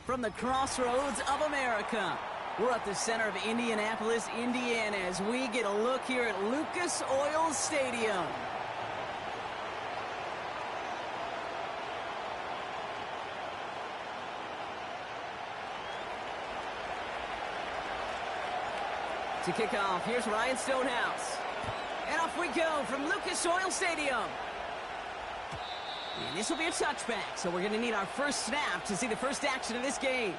From the crossroads of America, we're at the center of Indianapolis, Indiana, as we get a look here at Lucas Oil Stadium. To kick off, here's Ryan Stonehouse. And off we go from Lucas Oil Stadium. And this will be a touchback, so we're going to need our first snap to see the first action of this game.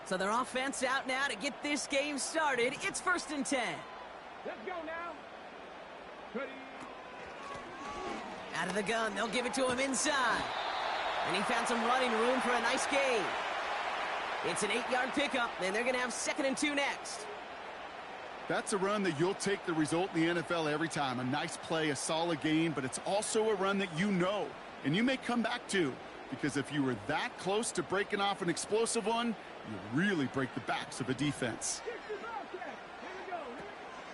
So their offense out now to get this game started. It's 1st and 10. Let's go now. Ready. Out of the gun, they'll give it to him inside. And he found some running room for a nice gain. It's an 8-yard pickup, and they're going to have 2nd and 2 next. That's a run that you'll take the result in the NFL every time. A nice play, a solid gain, but it's also a run that you know, and you may come back to, because if you were that close to breaking off an explosive one, you really break the backs of a defense.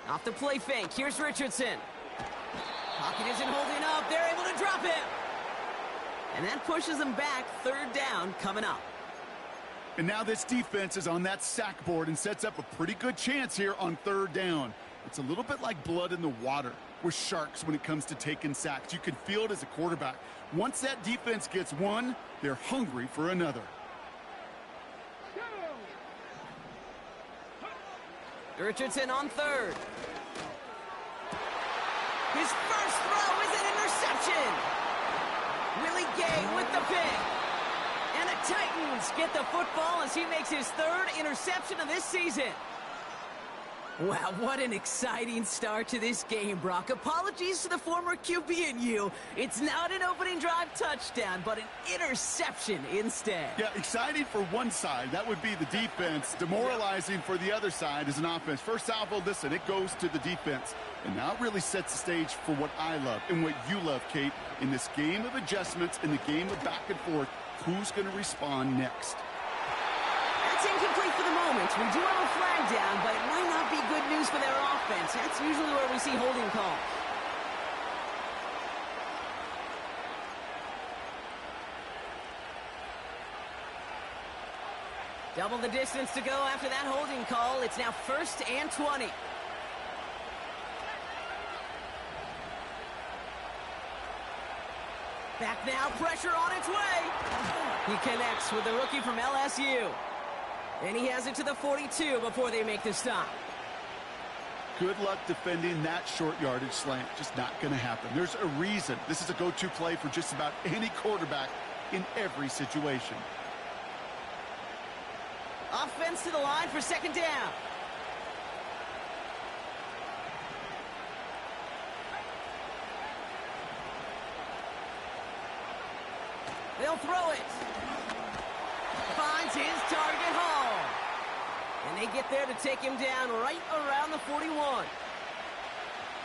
Off the play fake, here's Richardson. Pocket isn't holding up. They're able to drop him. And that pushes them back. 3rd down coming up. And now this defense is on that sack board and sets up a pretty good chance here on 3rd down. It's a little bit like blood in the water. We're sharks when it comes to taking sacks. You can feel it as a quarterback. Once that defense gets one, they're hungry for another. Richardson on 3rd. His first throw is an interception. Willie Gay with the pick. And the Titans get the football as he makes his 3rd interception of this season. Wow, what an exciting start to this game, Brock. Apologies to the former QB and you. It's not an opening drive touchdown, but an interception instead. Yeah, exciting for one side. That would be the defense. Demoralizing for the other side as an offense. First salvo, listen, it goes to the defense. And now it really sets the stage for what I love and what you love, Kate, in this game of adjustments, in the game of back and forth. Who's going to respond next? That's incomplete for the moment. We do have a flag down, but it might not be good news for their offense. That's usually where we see holding calls. Double the distance to go after that holding call. It's now 1st and 20. Back now, pressure on its way. He connects with the rookie from LSU. And he has it to the 42 before they make the stop. Good luck defending that short yardage slant. Just not going to happen. There's a reason. This is a go-to play for just about any quarterback in every situation. Offense to the line for 2nd down. They'll throw it. Finds his target Hall. And they get there to take him down right around the 41.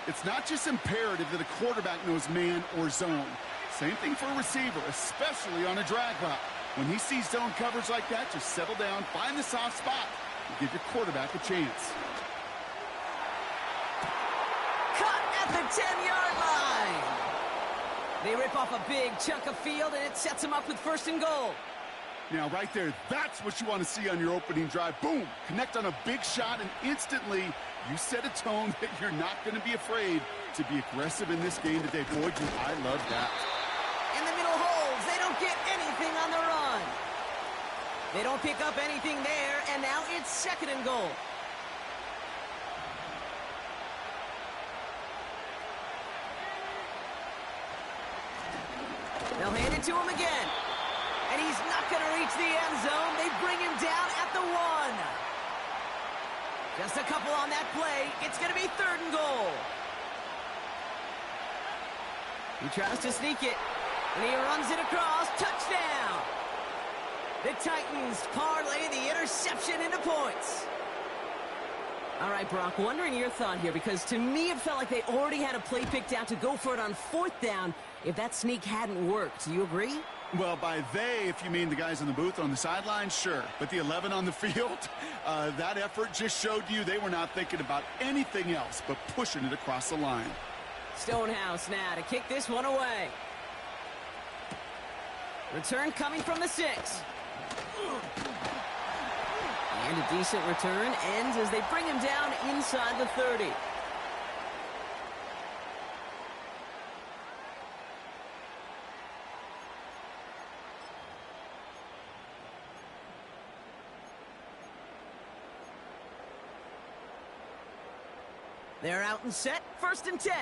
It's not just imperative that a quarterback knows man or zone. Same thing for a receiver, especially on a drag route. When he sees zone coverage like that, just settle down, find the soft spot, and give your quarterback a chance. Cut at the 10-yard line. They rip off a big chunk of field, and it sets them up with 1st and goal. Now, right there, that's what you want to see on your opening drive. Boom! Connect on a big shot, and instantly, you set a tone that you're not going to be afraid to be aggressive in this game today. Boy, I love that. In the middle holds. They don't get anything on the run. They don't pick up anything there, and now it's 2nd and goal. They'll hand it to him again. And he's not going to reach the end zone. They bring him down at the 1. Just a couple on that play. It's going to be 3rd and goal. He tries to sneak it. And he runs it across. Touchdown. The Titans parlay the interception into points. All right, Brock, wondering your thought here, because to me it felt like they already had a play picked out to go for it on 4th down if that sneak hadn't worked. Do you agree? Well, by they, if you mean the guys in the booth on the sideline, sure. But the 11 on the field, that effort just showed you they were not thinking about anything else but pushing it across the line. Stonehouse now to kick this one away. Return coming from the 6. And a decent return ends as they bring him down inside the 30. They're out and set, 1st and 10.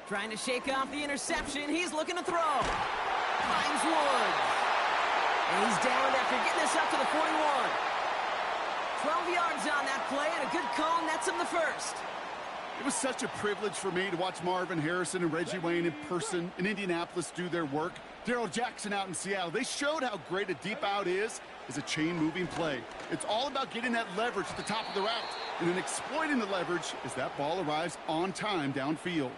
Trying to shake off the interception. He's looking to throw. Finds Woods. And he's down after getting this up to the 41. 12 yards on that play, and a good call nets him the 1st. It was such a privilege for me to watch Marvin Harrison and Reggie Wayne in person in Indianapolis do their work. Darrell Jackson out in Seattle. They showed how great a deep out is a chain-moving play. It's all about getting that leverage at the top of the route and then exploiting the leverage as that ball arrives on time downfield.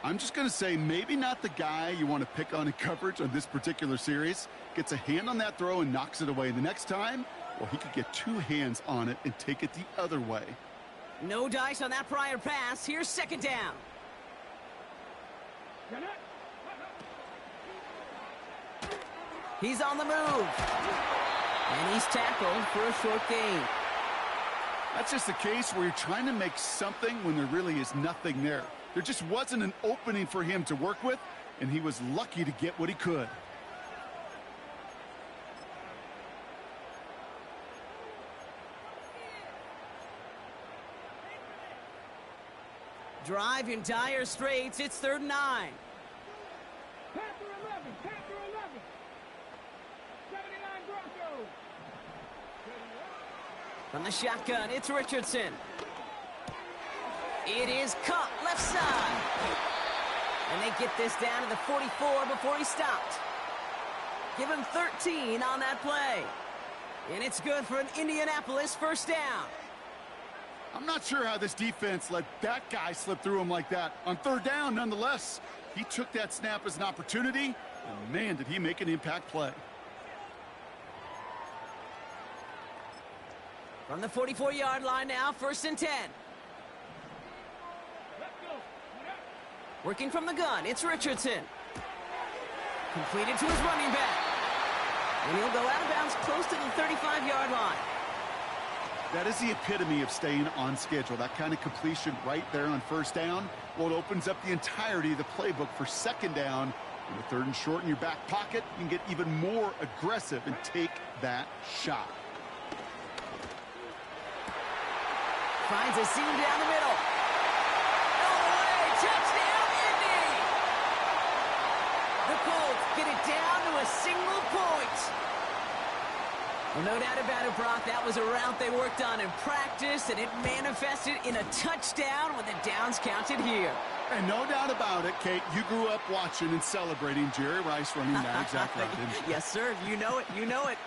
I'm just going to say maybe not the guy you want to pick on in coverage on this particular series. Gets a hand on that throw and knocks it away. The next time, well, he could get 2 hands on it and take it the other way. No dice on that prior pass. Here's 2nd down. He's on the move. And he's tackled for a short gain. That's just a case where you're trying to make something when there really is nothing there. There just wasn't an opening for him to work with, and he was lucky to get what he could. Drive in dire straits. It's 3rd and 9. Chapter 11, Chapter 11. 79 Broncos. From the shotgun, it's Richardson. It is caught left side. And they get this down to the 44 before he stopped. Give him 13 on that play. And it's good for an Indianapolis 1st down. I'm not sure how this defense let that guy slip through him like that. On 3rd down, nonetheless, he took that snap as an opportunity, and man, did he make an impact play. From the 44-yard line now, 1st and 10. Working from the gun, it's Richardson. Completed to his running back. And he'll go out of bounds close to the 35-yard line. That is the epitome of staying on schedule. That kind of completion right there on 1st down. Well, it opens up the entirety of the playbook for 2nd down. In the 3rd and short in your back pocket, you can get even more aggressive and take that shot. Finds a seam down the middle. All the way, touchdown, Indy! The Colts get it down to a single point. Well, no doubt about it, Brock. That was a route they worked on in practice, and it manifested in a touchdown when the downs counted here. And no doubt about it, Kate, you grew up watching and celebrating Jerry Rice running that exact route, didn't you? Yes, sir. You know it. You know it.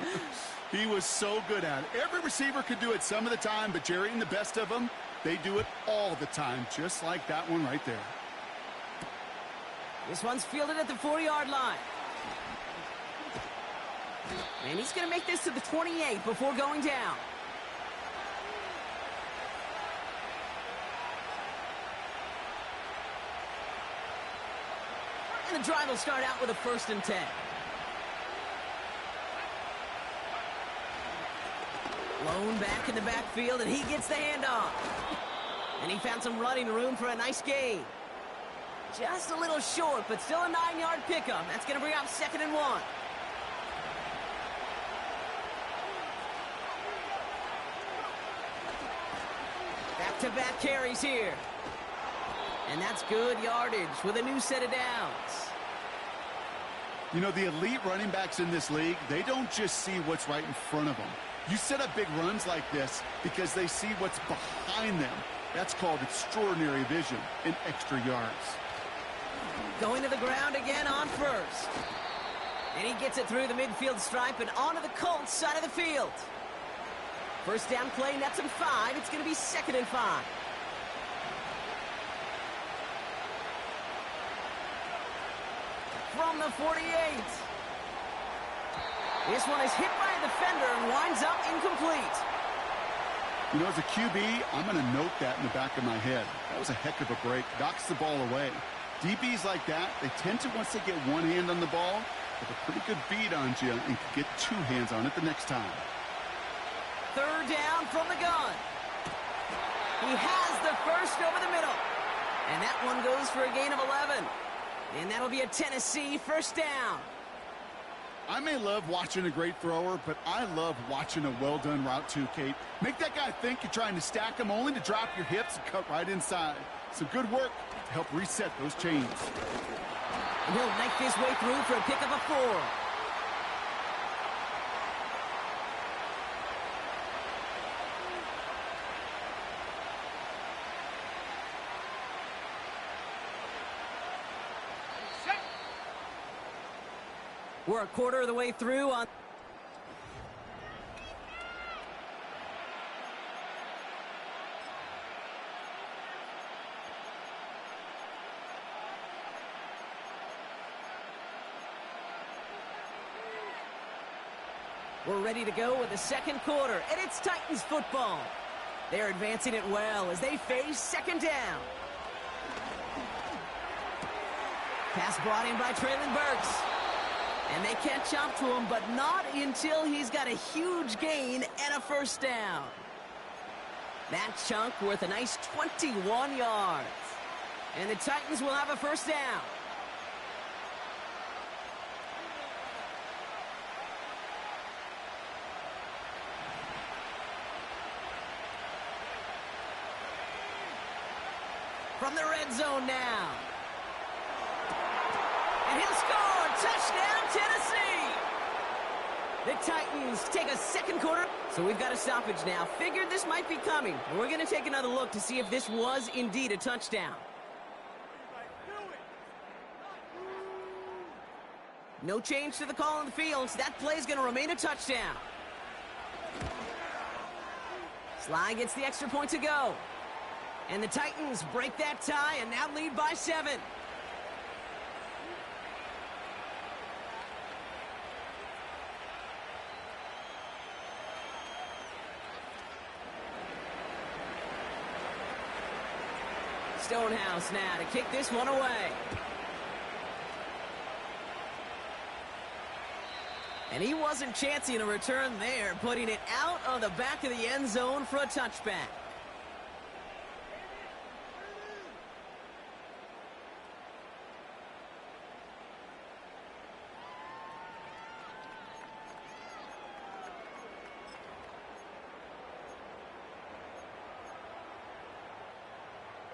He was so good at it. Every receiver could do it some of the time, but Jerry and the best of them, they do it all the time, just like that one right there. This one's fielded at the 40-yard line. And he's going to make this to the 28 before going down. And the drive will start out with a 1st and 10. Lone back in the backfield, and he gets the handoff. And he found some running room for a nice gain. Just a little short, but still a 9-yard pickup. That's going to bring up 2nd and 1. Back-to-back carries here. And that's good yardage with a new set of downs. You know, the elite running backs in this league, they don't just see what's right in front of them. You set up big runs like this because they see what's behind them. That's called extraordinary vision and extra yards. Going to the ground again on 1st. And he gets it through the midfield stripe and onto the Colts side of the field. 1st down play nets him 5. It's going to be 2nd and 5. from the 48. This one is hit by a defender and winds up incomplete. You know, as a QB, I'm going to note that in the back of my head. That was a heck of a break. Knocks the ball away. DBs like that, they tend to, once they get one hand on the ball, have a pretty good beat on you and can get two hands on it the next time. Third down from the gun. He has the first over the middle. And that one goes for a gain of 11. And that'll be a Tennessee first down. I may love watching a great thrower, but I love watching a well-done route too, Kate. Make that guy think you're trying to stack him only to drop your hips and cut right inside. Some good work to help reset those chains. And he'll knife his way through for a pickup of 4. We're a quarter of the way through on... We're ready to go with the second quarter, and it's Titans football. They're advancing it well as they face second down. Pass brought in by Traylon Burks. And they catch up to him, but not until he's got a huge gain and a first down. That chunk worth a nice 21 yards. And the Titans will have a first down. From the red zone now. And he'll score! Touchdown, Tennessee! The Titans take a second quarter. So we've got a stoppage now. Figured this might be coming. We're going to take another look to see if this was indeed a touchdown. No change to the call on the field. That play's going to remain a touchdown. Sly gets the extra point to go. And the Titans break that tie and now lead by 7. Stonehouse now to kick this one away. And he wasn't chancing a return there, putting it out of the back of the end zone for a touchback.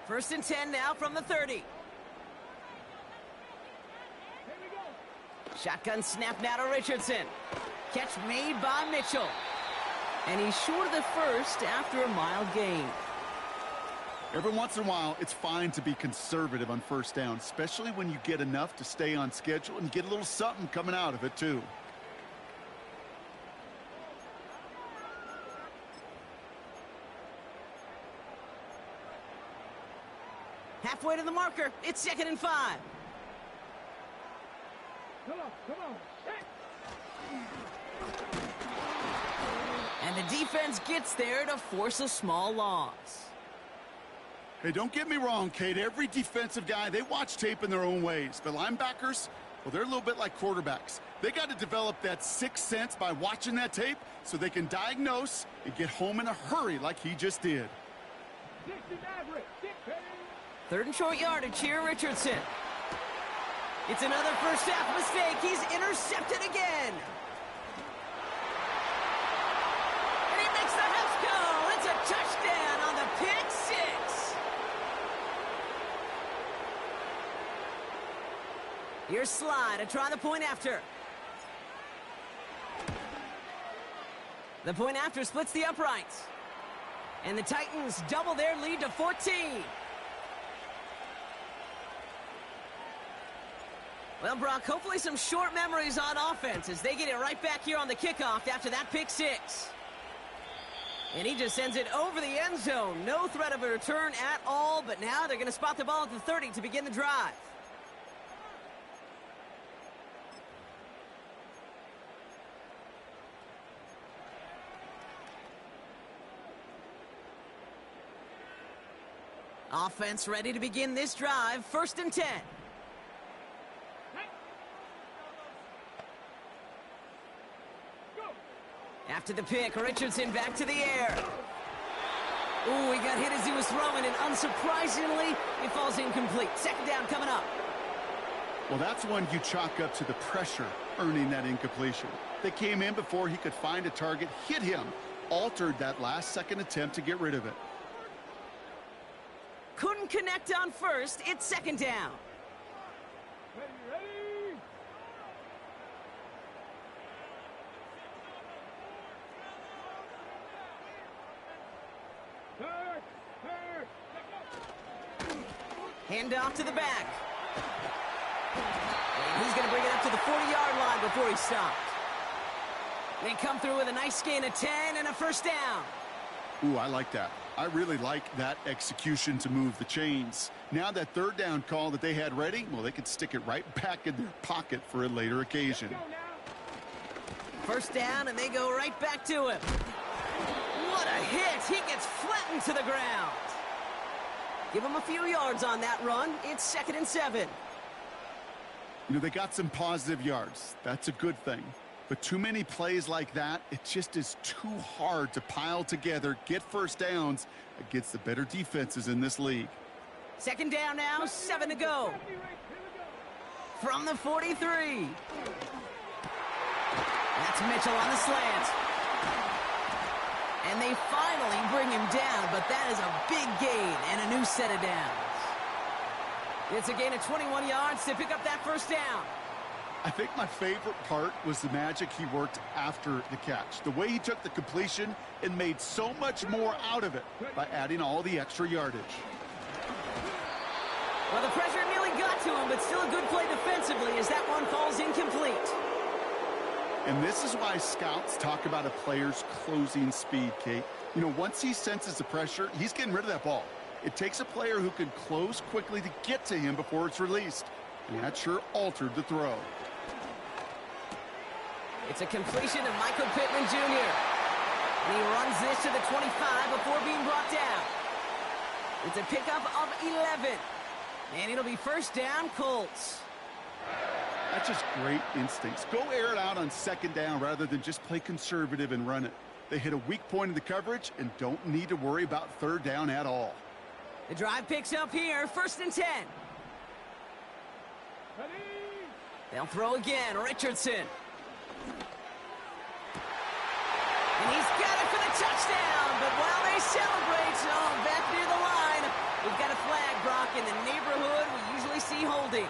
First and 10 now from the 30. Shotgun snap now to Richardson. Catch made by Mitchell. And he's short of the first after a mild gain. Every once in a while, it's fine to be conservative on first down, especially when you get enough to stay on schedule and get a little something coming out of it, too. Halfway to the marker. It's 2nd and 5. Come on. And the defense gets there to force a small loss. Hey, don't get me wrong, Kate. Every defensive guy, they watch tape in their own ways. But linebackers, well, they're a little bit like quarterbacks. They got to develop that sixth sense by watching that tape so they can diagnose and get home in a hurry like he just did. 60 average. 3rd and short yardage here, Richardson. It's another first half mistake. He's intercepted again. And he makes the house go. It's a touchdown on the pick 6. Here's Sly to try the point after. The point after splits the uprights. And the Titans double their lead to 14. Well, Brock, hopefully some short memories on offense as they get it right back here on the kickoff after that pick 6. And he just sends it over the end zone. No threat of a return at all, but now they're going to spot the ball at the 30 to begin the drive. Offense ready to begin this drive. 1st and 10. After the pick, Richardson back to the air. Ooh, he got hit as he was throwing, and unsurprisingly, it falls incomplete. 2nd down coming up. Well, that's one you chalk up to the pressure earning that incompletion. They came in before he could find a target, hit him, altered that last-second attempt to get rid of it. Couldn't connect on 1st. It's 2nd down. Ready. Hand off to the back. And he's going to bring it up to the 40-yard line before he stopped. They come through with a nice gain of 10 and a 1st down. Ooh, I like that. I really like that execution to move the chains. Now that 3rd down call that they had ready, well, they could stick it right back in their pocket for a later occasion. 1st down, and they go right back to him. What a hit! He gets flattened to the ground. Give him a few yards on that run. It's 2nd and 7. You know, they got some positive yards. That's a good thing. But too many plays like that, it just is too hard to pile together, get 1st downs against the better defenses in this league. 2nd down now, 7 to go. From the 43. That's Mitchell on the slant. And they finally bring him down, but that is a big gain and a new set of downs. It's a gain of 21 yards to pick up that 1st down. I think my favorite part was the magic he worked after the catch. The way he took the completion and made so much more out of it by adding all the extra yardage. Well, the pressure nearly got to him, but still a good play defensively as that one falls incomplete. And this is why scouts talk about a player's closing speed, Kate. You know, once he senses the pressure, he's getting rid of that ball. It takes a player who can close quickly to get to him before it's released. And that sure altered the throw. It's a completion of Michael Pittman Jr. And he runs this to the 25 before being brought down. It's a pickup of 11. And it'll be 1st down, Colts. That's just great instincts. Go air it out on 2nd down rather than just play conservative and run it. They hit a weak point in the coverage and don't need to worry about 3rd down at all. The drive picks up here, 1st and 10. Ready. They'll throw again, Richardson. And he's got it for the touchdown, but while they celebrate, back near the line, we've got a flag, Brock, in the neighborhood. We usually see holding.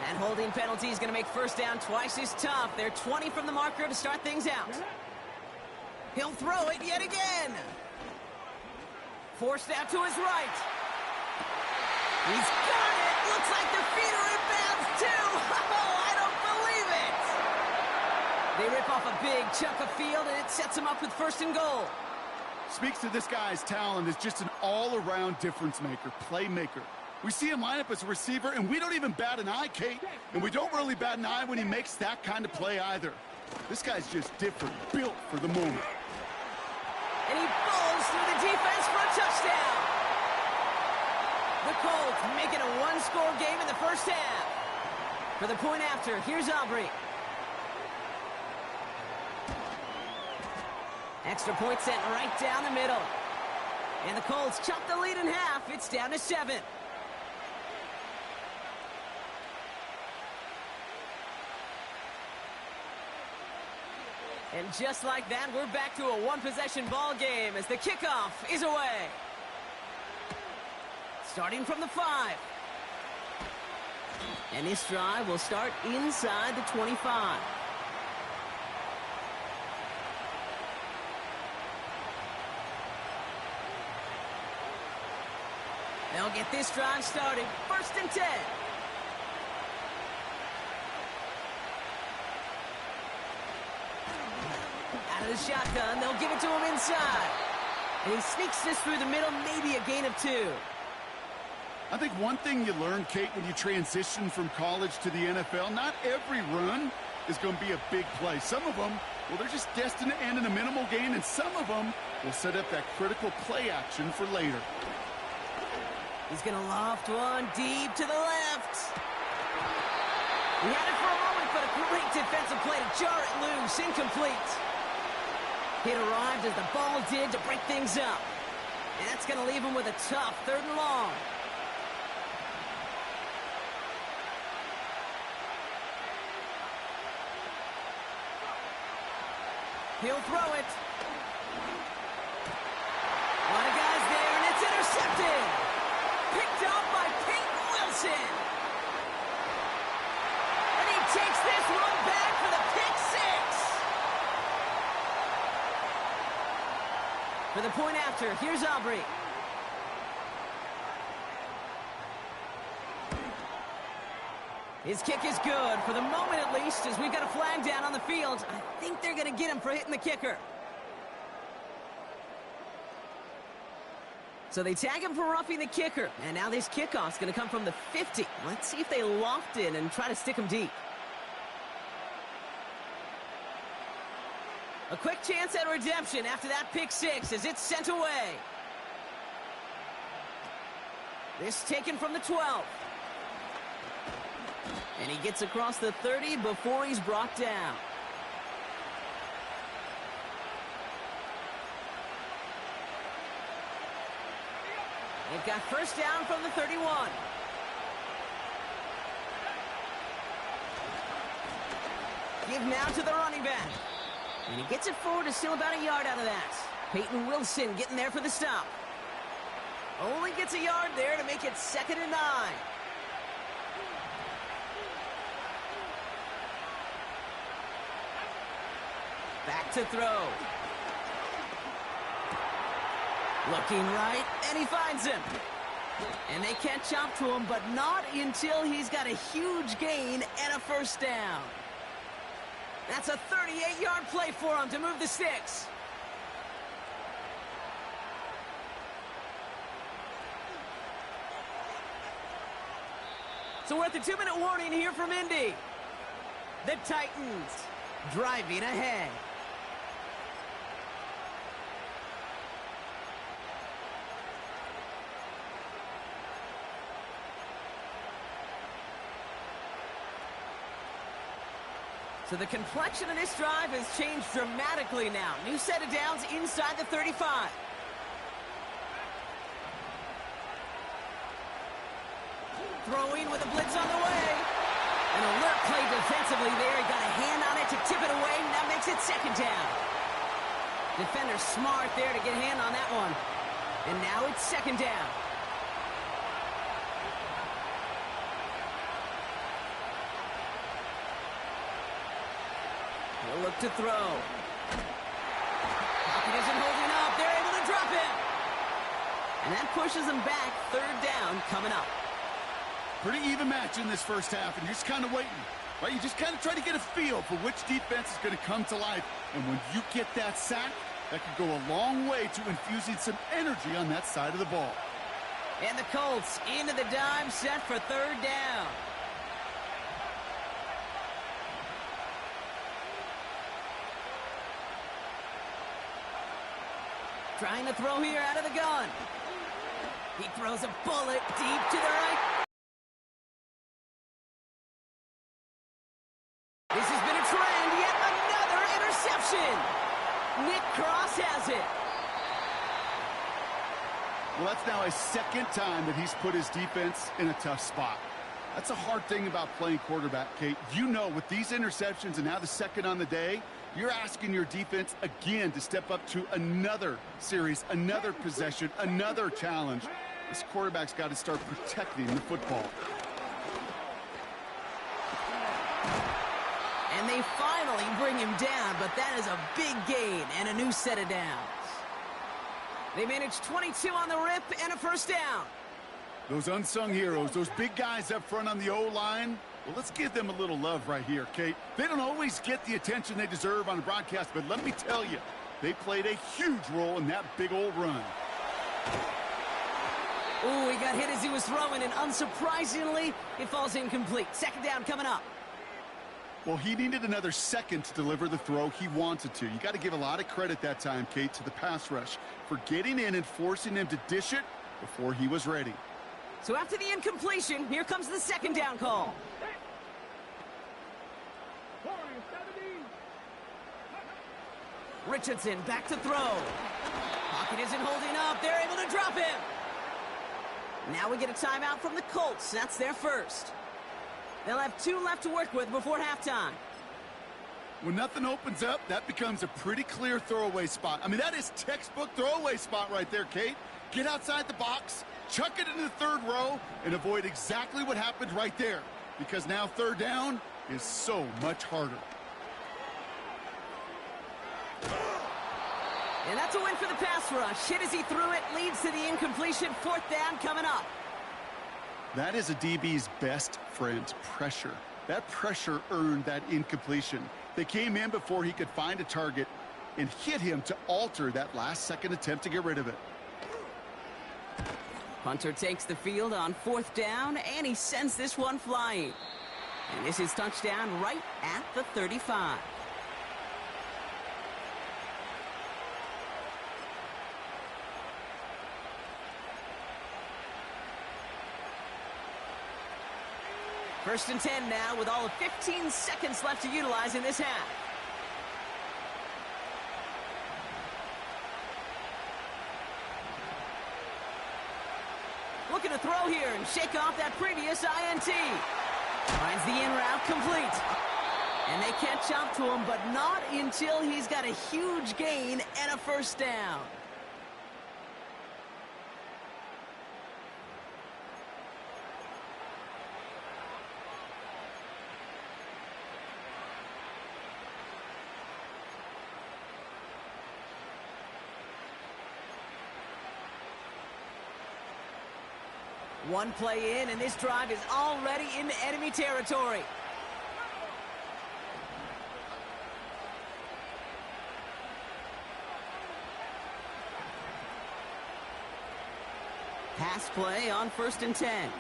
That holding penalty is going to make 1st down twice as tough. They're 20 from the marker to start things out. He'll throw it yet again. Forced out to his right. He's got it. Looks like the feeder inbounds too. Oh, I don't believe it. They rip off a big chunk of field, and it sets him up with 1st and goal. Speaks to this guy's talent as just an all-around difference maker, playmaker. We see him line up as a receiver, and we don't even bat an eye, Kate. And we don't really bat an eye when he makes that kind of play either. This guy's just different, built for the moment. And he falls through the defense for a touchdown. The Colts make it a one-score game in the 1st half. For the point after, here's Aubrey. Extra point sent right down the middle. And the Colts chop the lead in half. It's down to 7. And just like that, we're back to a one-possession ball game as the kickoff is away. Starting from the 5. And this drive will start inside the 25. They'll get this drive started. 1st and 10. Out of the shotgun, they'll give it to him inside. And he sneaks this through the middle, maybe a gain of 2. I think one thing you learn, Kate, when you transition from college to the NFL, not every run is going to be a big play. Some of them, well, they're just destined to end in a minimal gain, and some of them will set up that critical play action for later. He's going to loft one deep to the left. He had it for a moment, but a great defensive play to jar it loose. Incomplete. It arrived as the ball did to break things up. And that's going to leave him with a tough 3rd and long. He'll throw it. A lot of guys there, and it's intercepted. Picked up by Peyton Wilson. And he takes this one back for the pick 6. For the point after, here's Aubrey. His kick is good, for the moment at least, as we've got a flag down on the field. I think they're going to get him for hitting the kicker. So they tag him for roughing the kicker. And now this kickoff's going to come from the 50. Let's see if they loft in and try to stick him deep. A quick chance at redemption after that pick 6 as it's sent away. This taken from the 12. And he gets across the 30 before he's brought down. They've got first down from the 31. Give now to the running back. And he gets it forward to steal about a yard out of that. Peyton Wilson getting there for the stop. Only gets a yard there to make it 2nd and 9. Back to throw. Looking right, and he finds him. And they catch up to him, but not until he's got a huge gain and a first down. That's a 38-yard play for him to move the sticks. So we're at the 2-minute warning here from Indy. The Titans driving ahead. So the complexion of this drive has changed dramatically now. New set of downs inside the 35. Throwing with a blitz on the way. An alert play defensively there. He got a hand on it to tip it away, and that makes it 2nd down. Defender smart there to get a hand on that one. And now it's 2nd down. He'll look to throw. Pocket isn't holding up. They're able to drop him. And that pushes them back. 3rd down coming up. Pretty even match in this first half, and you're just kind of waiting. Right? You just kind of try to get a feel for which defense is going to come to life. And when you get that sack, that could go a long way to infusing some energy on that side of the ball. And the Colts into the dime set for 3rd down. Trying to throw here out of the gun. He throws a bullet deep to the right. This has been a trend. Yet another interception. Nick Cross has it. Well, that's now a 2nd time that he's put his defense in a tough spot. That's a hard thing about playing quarterback, Kate. You know, with these interceptions and now the 2nd on the day, you're asking your defense again to step up to another series, another possession, another challenge. This quarterback's got to start protecting the football. And they finally bring him down, but that is a big gain and a new set of downs. They managed 22 on the rip and a first down. Those unsung heroes, those big guys up front on the O-line, well, let's give them a little love right here, Kate. They don't always get the attention they deserve on the broadcast, but let me tell you, they played a huge role in that big old run. Ooh, he got hit as he was throwing, and unsurprisingly, it falls incomplete. 2nd down coming up. Well, he needed another second to deliver the throw he wanted to. You got to give a lot of credit that time, Kate, to the pass rush for getting in and forcing him to dish it before he was ready. So after the incompletion, here comes the second down call. 40, 17. Richardson back to throw. Pocket isn't holding up. They're able to drop him. Now we get a timeout from the Colts. That's their first. They'll have 2 left to work with before halftime. When nothing opens up, that becomes a pretty clear throwaway spot. I mean, that is textbook throwaway spot right there, Kate. Get outside the box, chuck it into the third row, and avoid exactly what happened right there. Because now third down is so much harder. And that's a win for the pass rush. Hit as he threw it, leads to the incompletion. Fourth down coming up. That is a DB's best friend, pressure. That pressure earned that incompletion. They came in before he could find a target and hit him to alter that last-second attempt to get rid of it. Punter takes the field on fourth down, and he sends this one flying. And this is touchdown right at the 35. First and 10 now with all of 15 seconds left to utilize in this half. Looking to throw here and shake off that previous INT. Finds the in route complete. And they catch up to him, but not until he's got a huge gain and a first down. One play in, and this drive is already into enemy territory. Pass play on first and 10.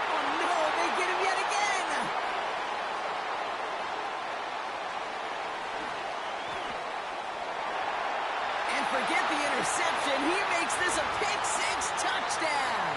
Oh no, they get him yet again! And forget the interception. He makes this a pick-6 touchdown.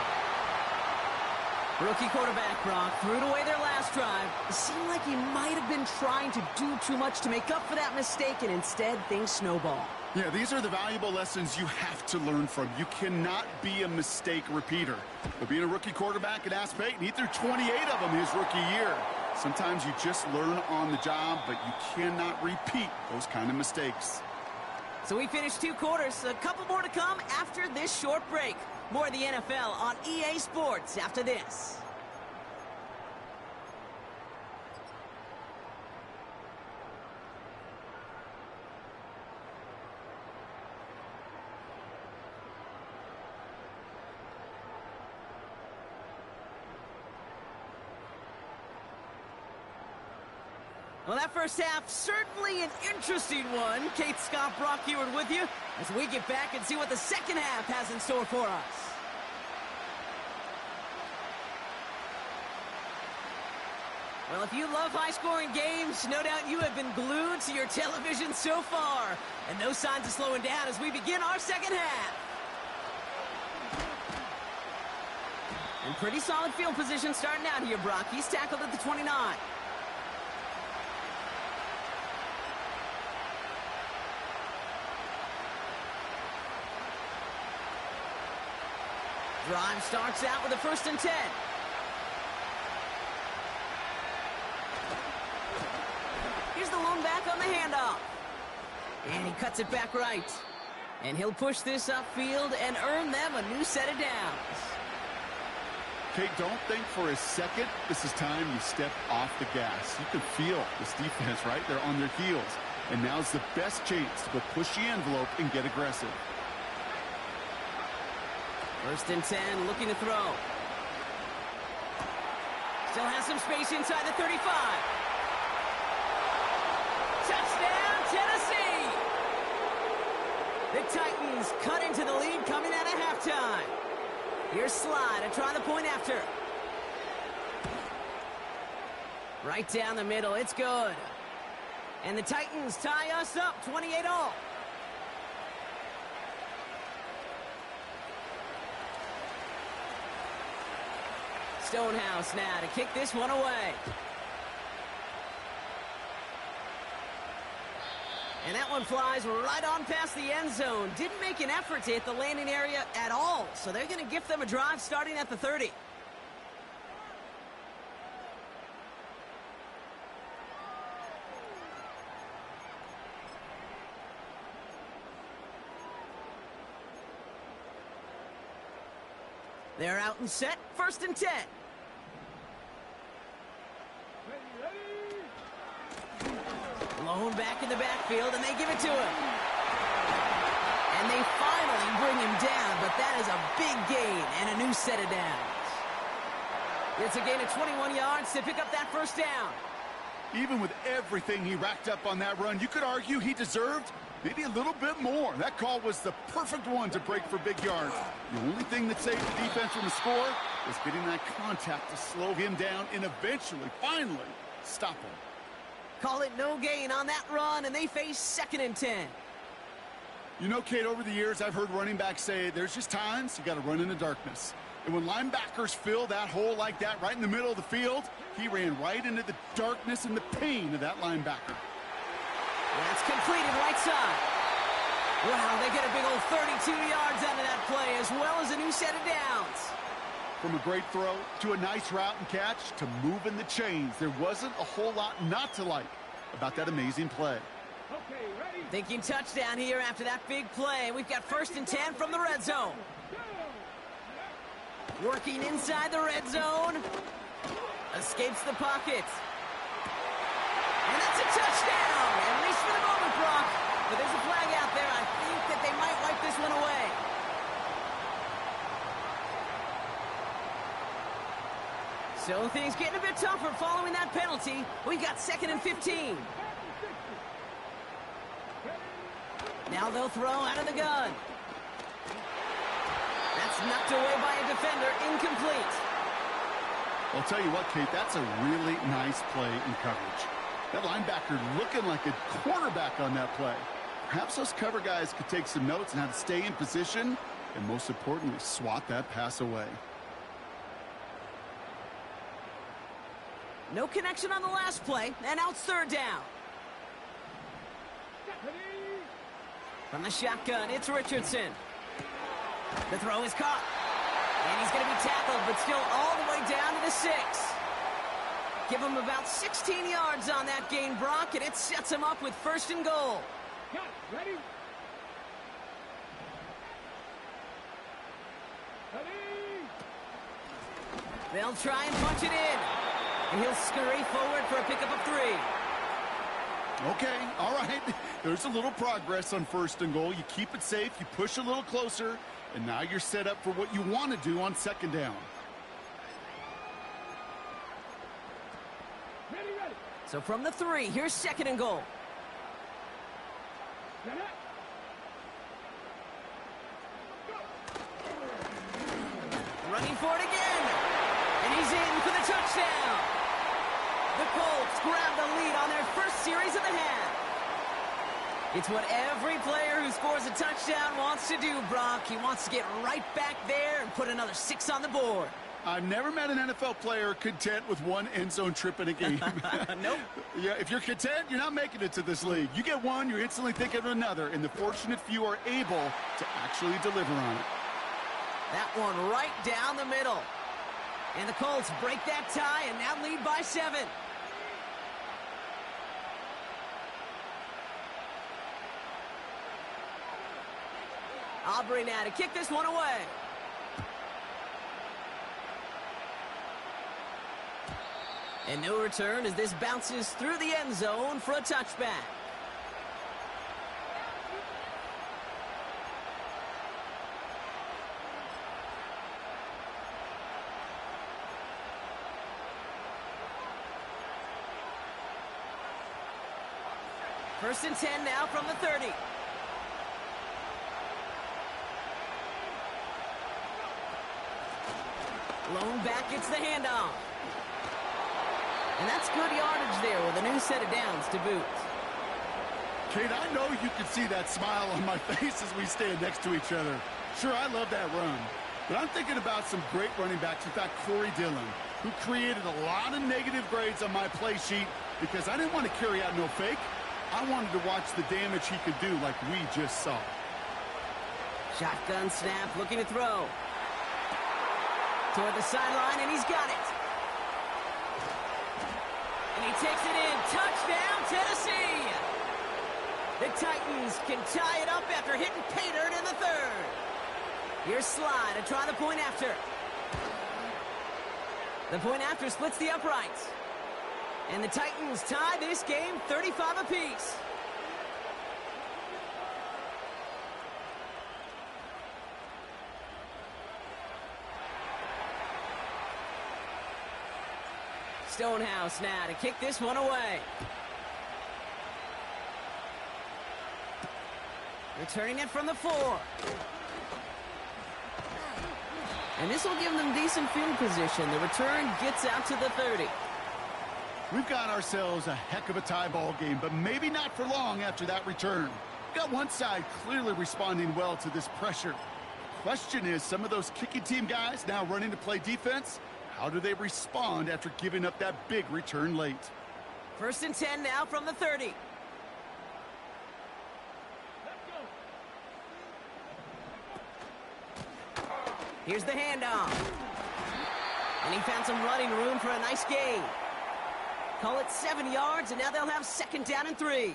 Rookie quarterback Brock threw it away their last drive. It seemed like he might have been trying to do too much to make up for that mistake, and instead things snowball. Yeah, these are the valuable lessons you have to learn from. You cannot be a mistake repeater. But being a rookie quarterback at Ask Peyton, he threw 28 of them his rookie year. Sometimes you just learn on the job, but you cannot repeat those kind of mistakes. So we finished 2 quarters. A couple more to come after this short break. More of the NFL on EA Sports after this. Well, that first half, certainly an interesting one. Kate, Scott, Brock Ewart with you as we get back and see what the second half has in store for us. Well, if you love high-scoring games, no doubt you have been glued to your television so far. And no signs of slowing down as we begin our second half. And pretty solid field position starting out here, Brock. He's tackled at the 29. Drive starts out with a first and 10. Here's the lone back on the handoff. And he cuts it back right. And he'll push this upfield and earn them a new set of downs. Kate, don't think for a second this is time you step off the gas. You can feel this defense right there on their heels. And now's the best chance to go push the envelope and get aggressive. First and 10, looking to throw. Still has some space inside the 35. Touchdown, Tennessee! The Titans cut into the lead coming out of halftime. Here's Sly to try the point after. Right down the middle. It's good. And the Titans tie us up 28-all. Stonehouse now to kick this one away. And that one flies right on past the end zone. Didn't make an effort to hit the landing area at all. So they're going to gift them a drive starting at the 30. They're out and set. 1st and 10. Lone back in the backfield, and they give it to him. And they finally bring him down, but that is a big gain and a new set of downs. It's a gain of 21 yards to pick up that 1st down. Even with everything he racked up on that run, you could argue he deserved maybe a little bit more. That call was the perfect one to break for big yards. The only thing that saved the defense from a score was getting that contact to slow him down and eventually, finally, stop him. Call it no gain on that run, and they face 2nd and 10. You know, Kate, over the years, I've heard running backs say there's just times you got to run in the darkness. And when linebackers fill that hole like that right in the middle of the field, he ran right into the darkness and the pain of that linebacker. That's completed right side. Wow, they get a big old 32 yards out of that play, as well as a new set of downs. From a great throw to a nice route and catch to moving the chains, there wasn't a whole lot not to like about that amazing play. Okay, ready? Thinking touchdown here after that big play. We've got 1st and 10 from the red zone. Working inside the red zone. Escapes the pocket. And that's a touchdown. At least for the moment, Brock. But there's a flag out there. I think that they might wipe this one away. So things getting a bit tougher following that penalty. We got 2nd and 15. Now they'll throw out of the gun. That's knocked away by a defender, incomplete. I'll tell you what, Kate, that's a really nice play in coverage. That linebacker looking like a quarterback on that play. Perhaps those cover guys could take some notes on how to stay in position and, most importantly, swat that pass away. No connection on the last play, and now it's 3rd down. From the shotgun, it's Richardson. The throw is caught. And he's going to be tackled, but still all the way down to the 6. Give him about 16 yards on that gain, Brock, and it sets him up with 1st and goal. Ready? Ready? They'll try and punch it in. And he'll scurry forward for a pickup of 3. Okay, all right. There's a little progress on 1st and goal. You keep it safe, you push a little closer, and now you're set up for what you want to do on 2nd down. Ready, ready. So from the 3, here's 2nd and goal. Set up. Running for it again. And he's in for the touchdown. The Colts grab the lead on their 1st series of the half. It's what every player who scores a touchdown wants to do, Brock. He wants to get right back there and put another 6 on the board. I've never met an NFL player content with one end zone trip in a game. Nope. Yeah, if you're content, you're not making it to this league. You get one, you're instantly thinking of another, and the fortunate few are able to actually deliver on it. That one right down the middle. And the Colts break that tie and now lead by 7. Aubrey now to kick this one away. And no return as this bounces through the end zone for a touchback. First and 10 now from the 30. Lone back gets the handoff. And that's good yardage there with a new set of downs to boot. Kate, I know you can see that smile on my face as we stand next to each other. Sure, I love that run. But I'm thinking about some great running backs. We've got Corey Dillon, who created a lot of negative grades on my play sheet because I didn't want to carry out no fake. I wanted to watch the damage he could do like we just saw. Shotgun snap, looking to throw. Toward the sideline, and he's got it. And he takes it in. Touchdown, Tennessee! The Titans can tie it up after hitting pay dirt in the third. Here's Sly to try the point after. The point after splits the uprights. And the Titans tie this game 35 apiece. Stonehouse now to kick this one away. Returning it from the 4. And this will give them decent field position. The return gets out to the 30. We've got ourselves a heck of a tie ball game, but maybe not for long after that return. Got one side clearly responding well to this pressure. Question is, some of those kicking team guys now running to play defense, how do they respond after giving up that big return late? 1st and 10 now from the 30. Here's the handoff. And he found some running room for a nice gain. Call it 7 yards, and now they'll have 2nd down and 3.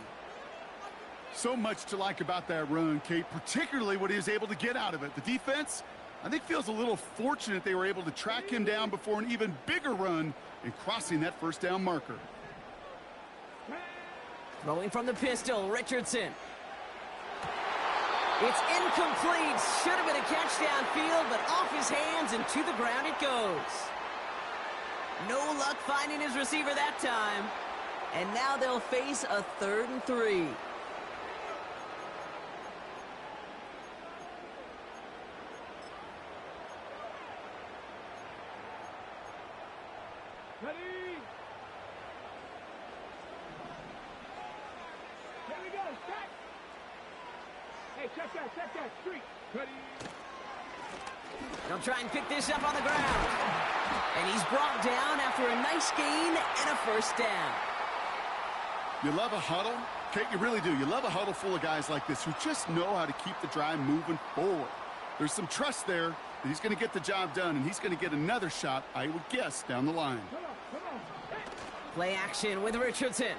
So much to like about that run, Kate, particularly what he was able to get out of it. The defense, I think, feels a little fortunate they were able to track him down before an even bigger run and crossing that 1st down marker. Throwing from the pistol, Richardson. It's incomplete. Should have been a catch downfield, but off his hands and to the ground it goes. No luck finding his receiver that time. And now they'll face a 3rd and 3. Ready? Here we go, set! Hey, check that, street. Ready? They'll try and pick this up on the ground. And he's brought down after a nice gain and a 1st down. You love a huddle? Kate, you really do. You love a huddle full of guys like this who just know how to keep the drive moving forward. There's some trust there that he's going to get the job done, and he's going to get another shot, I would guess, down the line. Come on. Hey. Play action with Richardson.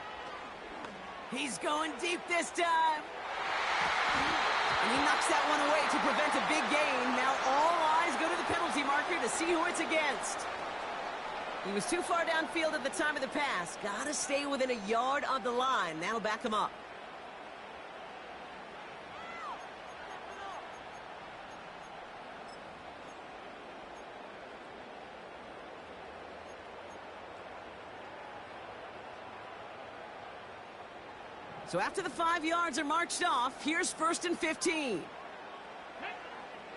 He's going deep this time. And he knocks that one away to prevent a big gain. Now all eyes go to the penalty marker to see who it's against. He was too far downfield at the time of the pass. Got to stay within a yard of the line. That'll back him up. So after the 5 yards are marched off, here's 1st and 15.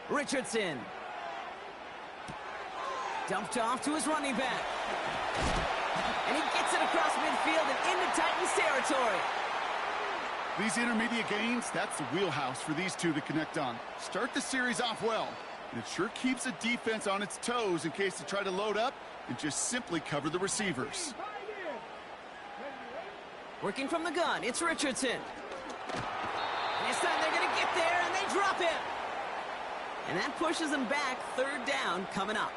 Richardson. Dumped off to his running back. And he gets it across midfield and into Titans territory. These intermediate gains, that's the wheelhouse for these two to connect on. Start the series off well, and it sure keeps the defense on its toes in case they try to load up and just simply cover the receivers. Working from the gun, it's Richardson. And this time they're going to get there, and they drop him. And that pushes them back. 3rd down coming up.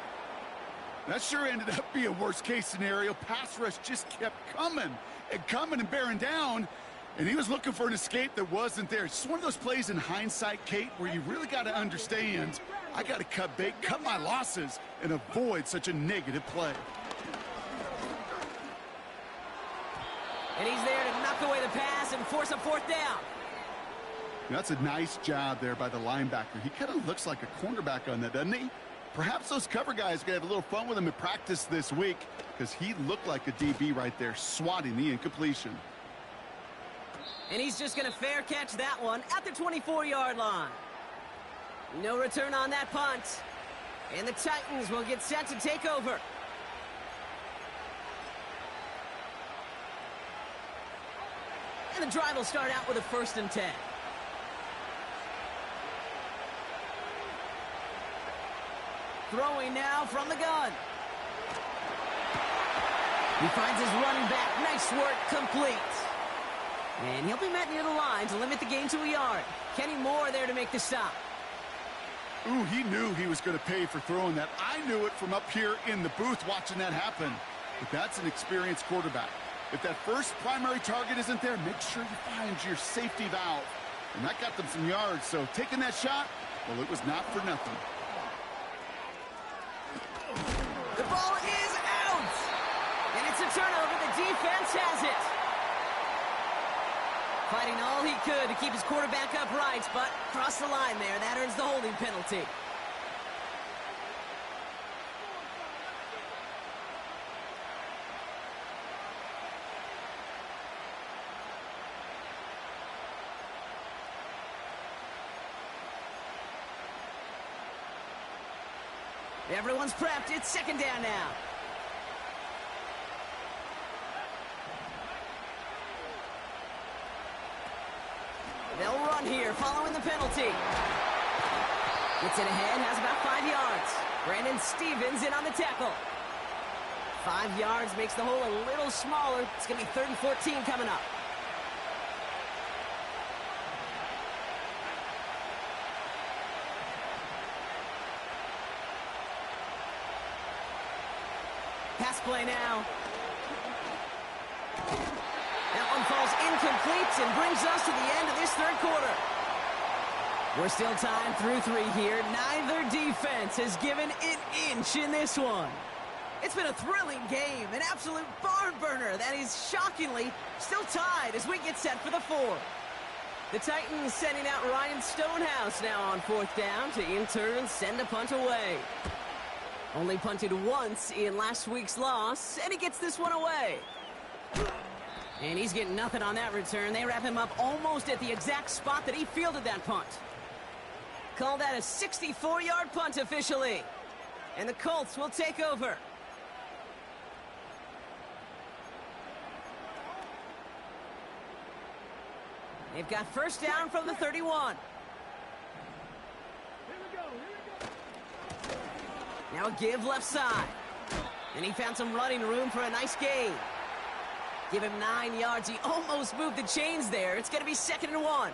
That sure ended up being a worst-case scenario. Pass rush just kept coming and bearing down, and he was looking for an escape that wasn't there. It's just one of those plays in hindsight, Kate, where you really got to understand, I got to cut bait, cut my losses, and avoid such a negative play. And he's there to knock away the pass and force a 4th down. That's a nice job there by the linebacker. He kind of looks like a cornerback on that, doesn't he? Perhaps those cover guys are going to have a little fun with him in practice this week because he looked like a DB right there, swatting the incompletion. And he's just going to fair catch that one at the 24-yard line. No return on that punt. And the Titans will get set to take over. And the drive will start out with a 1st and 10. Throwing now from the gun. He finds his running back. Nice work, complete. And he'll be met near the line to limit the gain to a yard. Kenny Moore there to make the stop. Ooh, he knew he was going to pay for throwing that. I knew it from up here in the booth watching that happen. But that's an experienced quarterback. If that first primary target isn't there, make sure you find your safety valve. And that got them some yards, so taking that shot, well, it was not for nothing. The ball is out! And it's a turnover. The defense has it. Fighting all he could to keep his quarterback upright, but crossed the line there. That earns the holding penalty. Everyone's prepped. It's 2nd down now. They'll run here, following the penalty. Gets it ahead, has about 5 yards. Brandon Stevens in on the tackle. 5 yards makes the hole a little smaller. It's going to be 3rd and 14 coming up. Pass play now. That one falls incomplete and brings us to the end of this 3rd quarter. We're still tied through 3 here. Neither defense has given an inch in this one. It's been a thrilling game, an absolute barn burner that is shockingly still tied as we get set for the 4th. The Titans sending out Ryan Stonehouse now on 4th down to in turn send a punt away. Only punted once in last week's loss, and he gets this one away. And he's getting nothing on that return. They wrap him up almost at the exact spot that he fielded that punt. Call that a 64-yard punt officially. And the Colts will take over. They've got 1st down from the 31. Now a give left side. And he found some running room for a nice gain. Give him 9 yards. He almost moved the chains there. It's going to be 2nd and 1.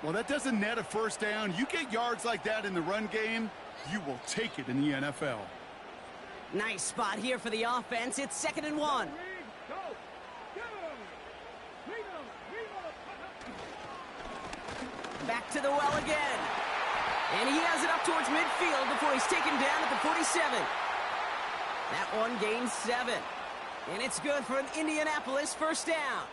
Well, that doesn't net a 1st down. You get yards like that in the run game, you will take it in the NFL. Nice spot here for the offense. It's 2nd and 1. Back to the well again. And he has it up towards midfield before he's taken down at the 47. That one gains 7. And it's good for an Indianapolis 1st down.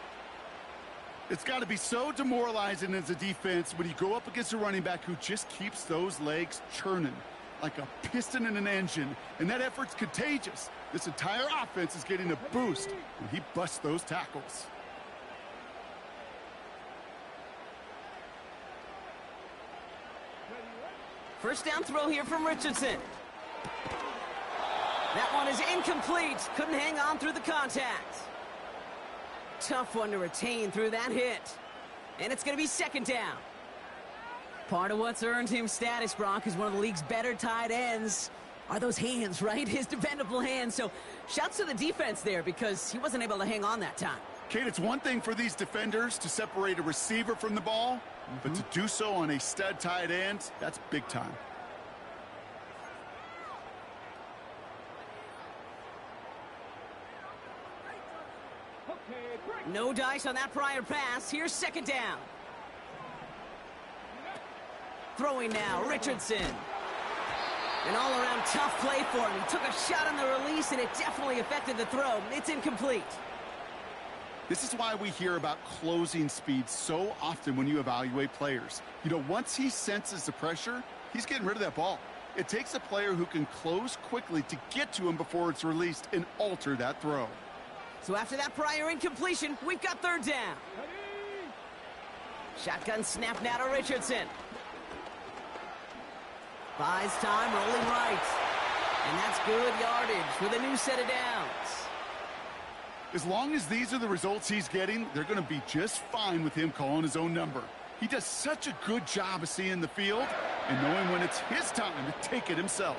It's got to be so demoralizing as a defense when you go up against a running back who just keeps those legs churning like a piston in an engine. And that effort's contagious. This entire offense is getting a boost when he busts those tackles. First down throw here from Richardson. That one is incomplete. Couldn't hang on through the contact. Tough one to retain through that hit. And it's going to be 2nd down. Part of what's earned him status, Brock, is one of the league's better tight ends. Are those hands, right? His dependable hands. So shouts to the defense there because he wasn't able to hang on that time. Kate, it's one thing for these defenders to separate a receiver from the ball, but to do so on a stud tight end, that's big time. No dice on that prior pass. Here's 2nd down. Throwing now, Richardson. An all-around tough play for him. He took a shot on the release, and it definitely affected the throw. It's incomplete. This is why we hear about closing speed so often when you evaluate players. You know, once he senses the pressure, he's getting rid of that ball. It takes a player who can close quickly to get to him before it's released and alter that throw. So after that prior incompletion, we've got 3rd down. Shotgun snap now to Richardson. Buys time, rolling right. And that's good yardage with a new set of downs. As long as these are the results he's getting, they're going to be just fine with him calling his own number. He does such a good job of seeing the field and knowing when it's his time to take it himself.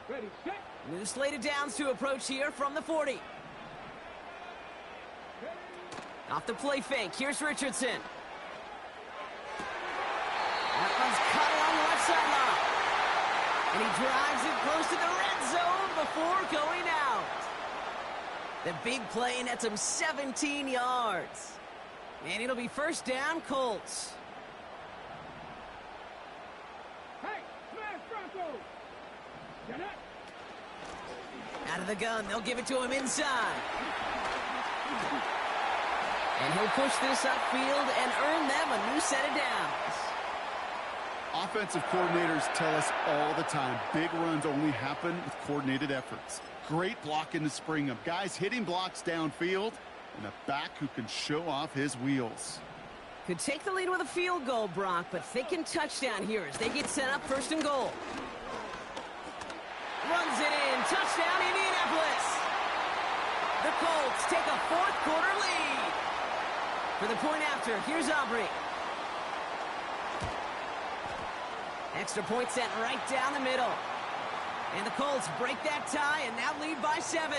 Ready, set. New slate of downs to approach here from the 40. Off the play fake. Here's Richardson. That one's cut along the left sideline. And he drives it close to the red zone before going out. The big play nets him 17 yards. And it'll be first down, Colts. Hey, smash Broncos. Get it. Out of the gun, they'll give it to him inside. And he'll push this upfield and earn them a new set of downs. Offensive coordinators tell us all the time, big runs only happen with coordinated efforts. Great blocking to spring them. Guys hitting blocks downfield, and a back who can show off his wheels. Could take the lead with a field goal, Brock, but thinking touchdown here as they get set up first and goal. Runs it in. Touchdown, Indianapolis. The Colts take a fourth-quarter lead. For the point after, here's Aubrey. Extra point sent right down the middle. And the Colts break that tie and now lead by 7.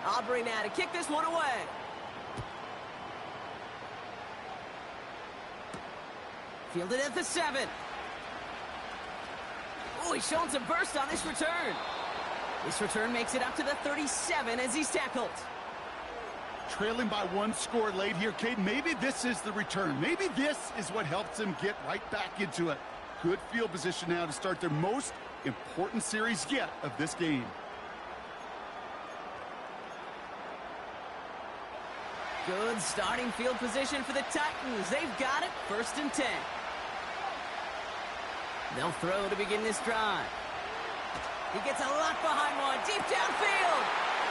Aubrey now to kick this one away. Fielded at the 7. Oh, he's showing some burst on this return. This return makes it up to the 37 as he's tackled. Trailing by 1 score late here, Cade. Maybe this is the return. Maybe this is what helps them get right back into it. Good field position now to start their most important series yet of this game. Good starting field position for the Titans. They've got it, 1st and 10. They'll throw to begin this drive. He gets a lot behind one, deep downfield.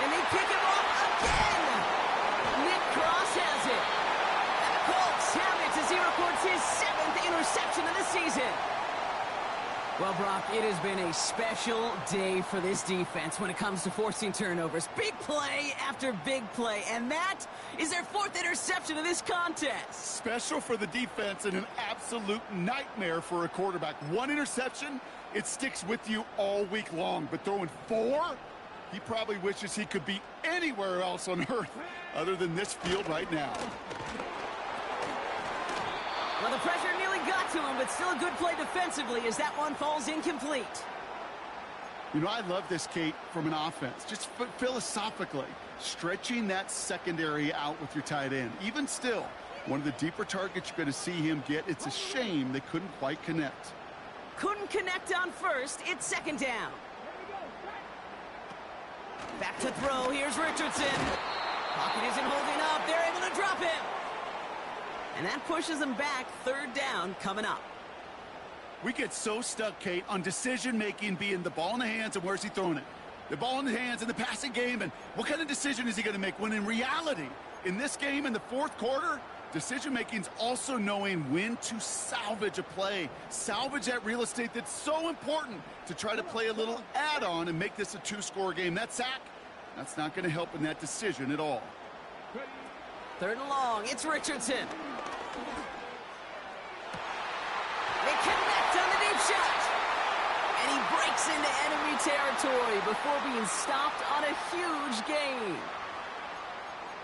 And they pick him off again. Nick Cross has it. And the Colts have it as he records his 7th interception of the season. Well, Brock, it has been a special day for this defense when it comes to forcing turnovers. Big play after big play, and that is their 4th interception of this contest. Special for the defense and an absolute nightmare for a quarterback. 1 interception, it sticks with you all week long, but throwing 4, he probably wishes he could be anywhere else on earth other than this field right now. Well, the pressure nearly got to him, but still a good play defensively as that one falls incomplete. You know, I love this, Kate, from an offense. Just philosophically, stretching that secondary out with your tight end. Even still, one of the deeper targets you're going to see him get. It's a shame they couldn't quite connect. Couldn't connect on first. It's 2nd down. Back to throw. Here's Richardson. Pocket isn't holding up. They're able to drop him. And that pushes them back. 3rd down coming up. We get so stuck, Kate, on decision-making being the ball in the hands and where's he throwing it. The ball in the hands in the passing game, and what kind of decision is he going to make? When in reality, in this game, in the 4th quarter, decision-making's also knowing when to salvage a play. Salvage that real estate that's so important to try to play a little add-on and make this a 2-score game. That sack, that's not going to help in that decision at all. 3rd and long. It's Richardson. They connect on the deep shot. And he breaks into enemy territory before being stopped on a huge gain.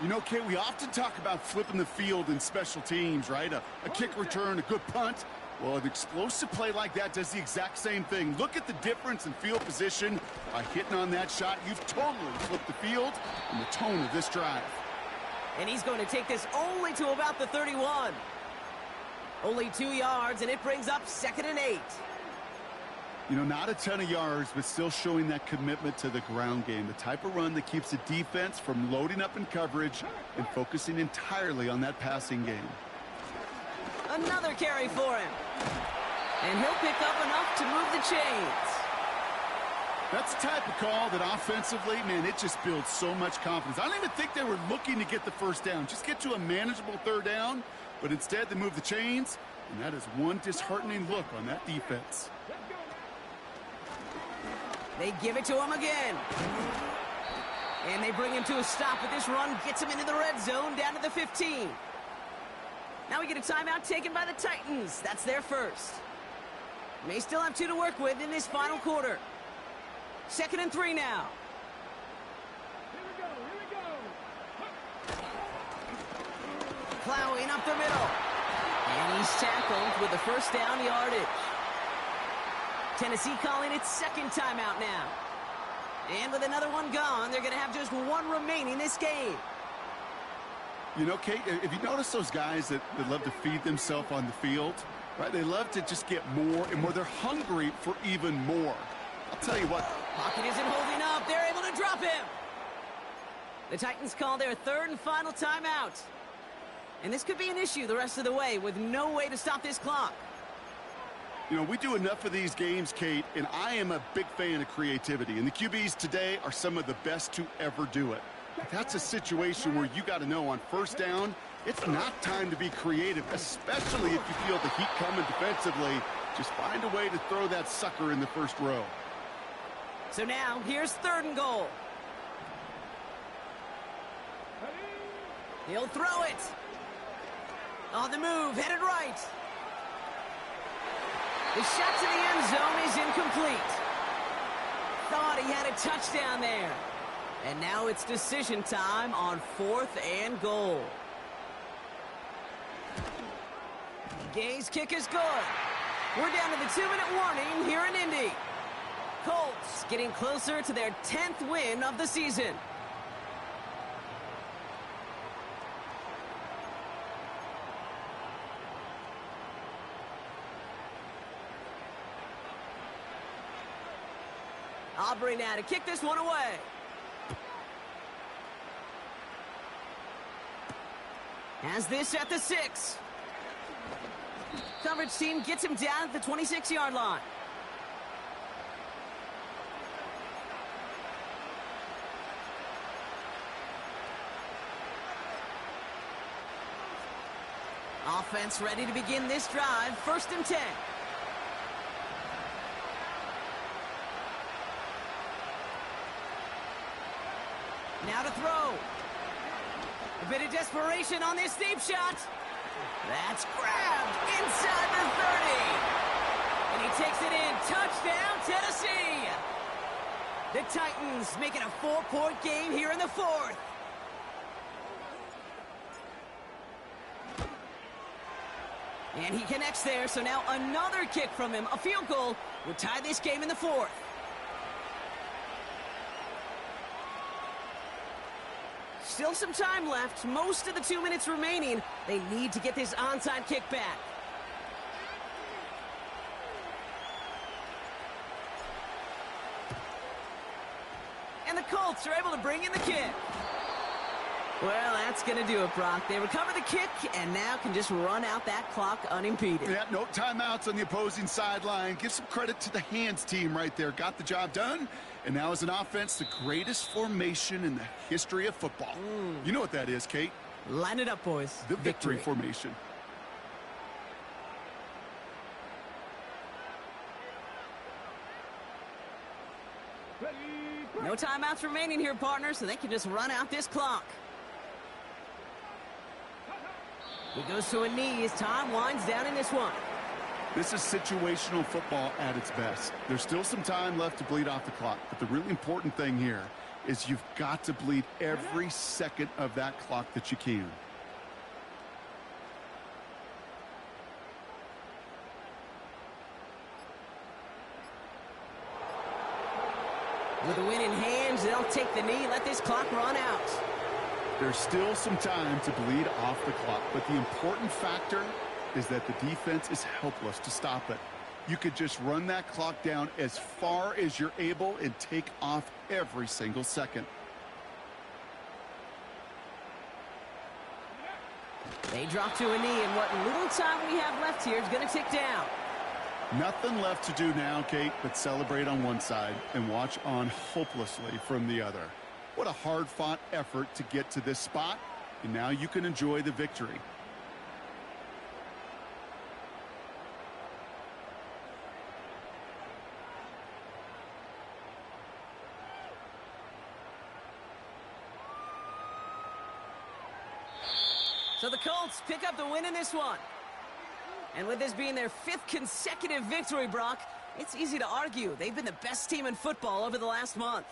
You know, Kate, we often talk about flipping the field in special teams, right? A kick return, a good punt. Well, an explosive play like that does the exact same thing. Look at the difference in field position. By hitting on that shot, you've totally flipped the field and the tone of this drive. And he's going to take this only to about the 31. Only 2 yards, and it brings up 2nd and 8. You know, not a ton of yards, but still showing that commitment to the ground game. The type of run that keeps the defense from loading up in coverage and focusing entirely on that passing game. Another carry for him. And he'll pick up enough to move the chains. That's the type of call that offensively, man, it just builds so much confidence. I don't even think they were looking to get the first down. Just get to a manageable third down, but instead they move the chains, and that is one disheartening look on that defense. They give it to him again. And they bring him to a stop with this run. Gets him into the red zone down to the 15. Now we get a timeout taken by the Titans. That's their first. May still have 2 to work with in this final quarter. 2nd and 3 now. Here we go. Plowing up the middle. And he's tackled with the first down yardage. Tennessee calling its second timeout now. And with another one gone, they're going to have just 1 remaining this game. You know, Kate, if you notice those guys that love to feed themselves on the field, right? They love to just get more and more. They're hungry for even more. I'll tell you what. Pocket isn't holding up. They're able to drop him. The Titans call their 3rd and final timeout. And this could be an issue the rest of the way with no way to stop this clock. You know, we do enough of these games, Kate, and I am a big fan of creativity. And the QBs today are some of the best to ever do it. But that's a situation where you got to know on first down, it's not time to be creative, especially if you feel the heat coming defensively. Just find a way to throw that sucker in the first row. So now, here's 3rd and goal. He'll throw it. On the move, headed right. The shot to the end zone is incomplete. Thought he had a touchdown there. And now it's decision time on 4th and goal. Gay's kick is good. We're down to the 2-minute warning here in Indy. Colts getting closer to their 10th win of the season. Aubrey now to kick this one away. Has this at the 6. Coverage team gets him down at the 26-yard line. Offense ready to begin this drive. 1st and 10. Now to throw. A bit of desperation on this deep shot. That's grabbed inside the 30. And he takes it in. Touchdown, Tennessee. The Titans make it a 4-point game here in the 4th. And he connects there, so now another kick from him. A field goal would tie this game in the 4th. Still some time left. Most of the 2 minutes remaining. They need to get this onside kick back. And the Colts are able to bring in the kick. Well, that's going to do it, Brock. They recover the kick and now can just run out that clock unimpeded. Yeah, no timeouts on the opposing sideline. Give some credit to the hands team right there. Got the job done. And now as an offense, the greatest formation in the history of football. You know what that is, Kate? Line it up, boys. The victory formation. No timeouts remaining here, partner, so they can just run out this clock. He goes to a knee as time winds down in this one. This is situational football at its best. There's still some time left to bleed off the clock, but the really important thing here is you've got to bleed every second of that clock that you can. With the win in hands, they'll take the knee, let this clock run out. There's still some time to bleed off the clock, but the important factor is that the defense is helpless to stop it. You could just run that clock down as far as you're able and take off every single second. They drop to a knee, and what little time we have left here is going to tick down. Nothing left to do now, Kate, but celebrate on one side and watch on hopelessly from the other. What a hard-fought effort to get to this spot, and now you can enjoy the victory. So the Colts pick up the win in this one. And with this being their 5th consecutive victory, Brock, it's easy to argue they've been the best team in football over the last month.